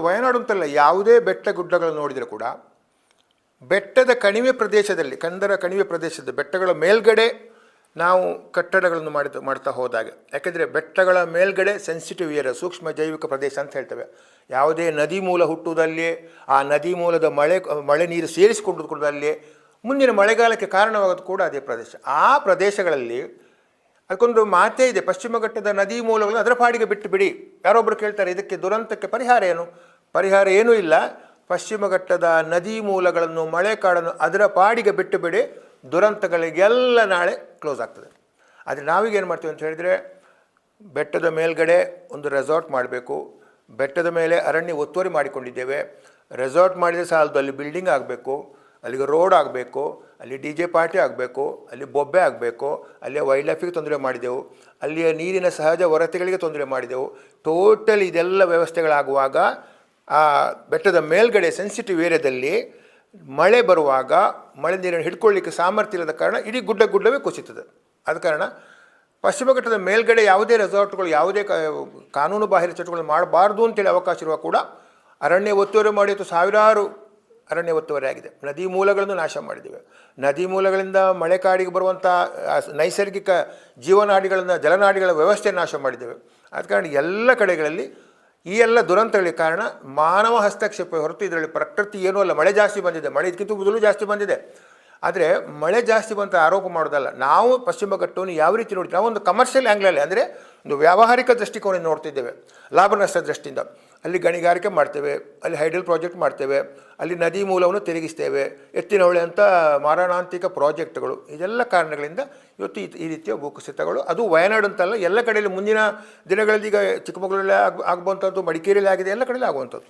ವಯನಾಡು ಅಂತಲ್ಲ, ಯಾವುದೇ ಬೆಟ್ಟ ಗುಡ್ಡಗಳನ್ನು ನೋಡಿದರೆ ಕೂಡ ಬೆಟ್ಟದ ಕಣಿವೆ ಪ್ರದೇಶದಲ್ಲಿ, ಕಂದರ ಕಣಿವೆ ಪ್ರದೇಶದ ಬೆಟ್ಟಗಳ ಮೇಲ್ಗಡೆ ನಾವು ಕಟ್ಟಡಗಳನ್ನು ಮಾಡ್ತಾ ಹೋದಾಗ, ಯಾಕೆಂದರೆ ಬೆಟ್ಟಗಳ ಮೇಲ್ಗಡೆ ಸೆನ್ಸಿಟಿವ್ ಏರಿಯಾ, ಸೂಕ್ಷ್ಮ ಜೈವಿಕ ಪ್ರದೇಶ ಅಂತ ಹೇಳ್ತೇವೆ. ಯಾವುದೇ ನದಿ ಮೂಲ ಹುಟ್ಟುವುದಲ್ಲಿ ಆ ನದಿ ಮೂಲದ ಮಳೆ ನೀರು ಸೇರಿಸಿಕೊಂಡುಕೊಳ್ಳದಲ್ಲಿ ಮುಂದಿನ ಮಳೆಗಾಲಕ್ಕೆ ಕಾರಣವಾಗೋದು ಕೂಡ ಅದೇ ಪ್ರದೇಶ. ಆ ಪ್ರದೇಶಗಳಲ್ಲಿ ಅದಕ್ಕೊಂದು ಮಾತೇ ಇದೆ, ಪಶ್ಚಿಮ ಘಟ್ಟದ ನದಿ ಮೂಲಗಳು ಅದರ ಪಾಡಿಗೆ ಬಿಟ್ಟು ಬಿಡಿ. ಯಾರೊಬ್ಬರು ಕೇಳ್ತಾರೆ ಇದಕ್ಕೆ ದುರಂತಕ್ಕೆ ಪರಿಹಾರ ಏನು? ಪರಿಹಾರ ಏನೂ ಇಲ್ಲ. ಪಶ್ಚಿಮ ಘಟ್ಟದ ನದಿ ಮೂಲಗಳನ್ನು, ಮಳೆಕಾಡನ್ನು ಅದರ ಪಾಡಿಗೆ ಬಿಟ್ಟು ಬಿಡಿ, ದುರಂತಗಳಿಗೆಲ್ಲ ನಾಳೆ ಕ್ಲೋಸ್ ಆಗ್ತದೆ. ಆದರೆ ನಾವೀಗೇನು ಮಾಡ್ತೀವಿ ಅಂತ ಹೇಳಿದರೆ, ಬೆಟ್ಟದ ಮೇಲ್ಗಡೆ ಒಂದು ರೆಸಾರ್ಟ್ ಮಾಡಬೇಕು, ಬೆಟ್ಟದ ಮೇಲೆ ಅರಣ್ಯ ಒತ್ತುವರಿ ಮಾಡಿಕೊಂಡಿದ್ದೇವೆ, ರೆಸಾರ್ಟ್ ಮಾಡಿದರೆ ಸಾಲದು, ಅಲ್ಲಿ ಬಿಲ್ಡಿಂಗ್ ಆಗಬೇಕು, ಅಲ್ಲಿಗೆ ರೋಡ್ ಆಗಬೇಕು, ಅಲ್ಲಿ DJ ಪಾರ್ಟಿ ಆಗಬೇಕು, ಅಲ್ಲಿ ಬೊಬ್ಬೆ ಆಗಬೇಕು, ಅಲ್ಲಿಯ ವೈಲ್ಡ್ ಲೈಫಿಗೆ ತೊಂದರೆ ಮಾಡಿದೆವು, ಅಲ್ಲಿಯ ನೀರಿನ ಸಹಜ ಹೊರತೆಗಳಿಗೆ ತೊಂದರೆ ಮಾಡಿದೆವು. ಟೋಟಲ್ ಇದೆಲ್ಲ ವ್ಯವಸ್ಥೆಗಳಾಗುವಾಗ ಆ ಬೆಟ್ಟದ ಮೇಲ್ಗಡೆ ಸೆನ್ಸಿಟಿವ್ ಏರಿಯಾದಲ್ಲಿ ಮಳೆ ಬರುವಾಗ ಮಳೆ ನೀರನ್ನು ಹಿಡ್ಕೊಳ್ಳಿಕ್ಕೆ ಸಾಮರ್ಥ್ಯ ಇಲ್ಲದ ಕಾರಣ ಇಡೀ ಗುಡ್ಡವೇ ಕುಸಿತದೆ. ಆದ ಕಾರಣ ಪಶ್ಚಿಮ ಘಟ್ಟದ ಮೇಲ್ಗಡೆ ಯಾವುದೇ ರೆಸಾರ್ಟ್ಗಳು, ಯಾವುದೇ ಕಾನೂನು ಬಾಹಿರ ಚಟುವಟಿಕೆಗಳು ಮಾಡಬಾರ್ದು ಅಂತೇಳಿ ಅವಕಾಶ ಇರುವ ಕೂಡ ಅರಣ್ಯ ಒತ್ತುವರಿ ಮಾಡಿ ಸಾವಿರಾರು ಅರಣ್ಯ ಒತ್ತುವರಿ ಆಗಿದೆ. ನದಿ ಮೂಲಗಳನ್ನು ನಾಶ ಮಾಡಿದ್ದೇವೆ. ನದಿ ಮೂಲಗಳಿಂದ ಮಳೆಕಾಡಿಗೆ ಬರುವಂಥ ನೈಸರ್ಗಿಕ ಜೀವನಾಡಿಗಳನ್ನು, ಜಲನಾಡಿಗಳ ವ್ಯವಸ್ಥೆ ನಾಶ ಮಾಡಿದ್ದೇವೆ. ಆದ ಕಾರಣ ಎಲ್ಲ ಕಡೆಗಳಲ್ಲಿ ಈ ಎಲ್ಲ ದುರಂತಗಳಿಗೆ ಕಾರಣ ಮಾನವ ಹಸ್ತಕ್ಷೇಪ ಹೊರತು ಇದರಲ್ಲಿ ಪ್ರಕೃತಿ ಏನೂ ಅಲ್ಲ. ಮಳೆ ಜಾಸ್ತಿ ಬಂದಿದೆ, ಮಳೆ ಇದಕ್ಕಿಂತ ಮೊದಲು ಜಾಸ್ತಿ ಬಂದಿದೆ. ಆದರೆ ಮಳೆ ಜಾಸ್ತಿ ಬಂತ ಆರೋಪ ಮಾಡೋದಲ್ಲ. ನಾವು ಪಶ್ಚಿಮ ಘಟ್ಟವನ್ನು ಯಾವ ರೀತಿ ನೋಡ್ತೀವಿ, ನಾವು ಒಂದು ಕಮರ್ಷಿಯಲ್ ಆ್ಯಂಗ್ಲಲ್ಲಿ, ಅಂದರೆ ಒಂದು ವ್ಯಾವಹಾರಿಕ ದೃಷ್ಟಿಕೋನ ನೋಡ್ತಿದ್ದೇವೆ. ಲಾಭ ನಷ್ಟ ದೃಷ್ಟಿಯಿಂದ ಅಲ್ಲಿ ಗಣಿಗಾರಿಕೆ ಮಾಡ್ತೇವೆ, ಅಲ್ಲಿ ಹೈಡಲ್ ಪ್ರಾಜೆಕ್ಟ್ ಮಾಡ್ತೇವೆ, ಅಲ್ಲಿ ನದಿ ಮೂಲವನ್ನು ತಿರುಗಿಸ್ತೇವೆ, ಎತ್ತಿನ ಹೊಳೆ ಅಂತ ಮಾರಣಾಂತಿಕ ಪ್ರಾಜೆಕ್ಟ್ಗಳು. ಇದೆಲ್ಲ ಕಾರಣಗಳಿಂದ ಇವತ್ತು ಈ ರೀತಿಯ ಭೂಕುಸಿತಗಳು, ಅದು ವಯನಾಡು ಅಂತಲ್ಲ, ಎಲ್ಲ ಕಡೆಯಲ್ಲಿ ಮುಂದಿನ ದಿನಗಳಲ್ಲಿ ಈಗ ಚಿಕ್ಕಮಗಳೂರಲ್ಲಿ ಆಗುವಂಥದ್ದು, ಮಡಿಕೇರಿಯಲ್ಲಿ ಆಗಿದೆ, ಎಲ್ಲ ಕಡೆಯಲ್ಲಿ ಆಗುವಂಥದ್ದು.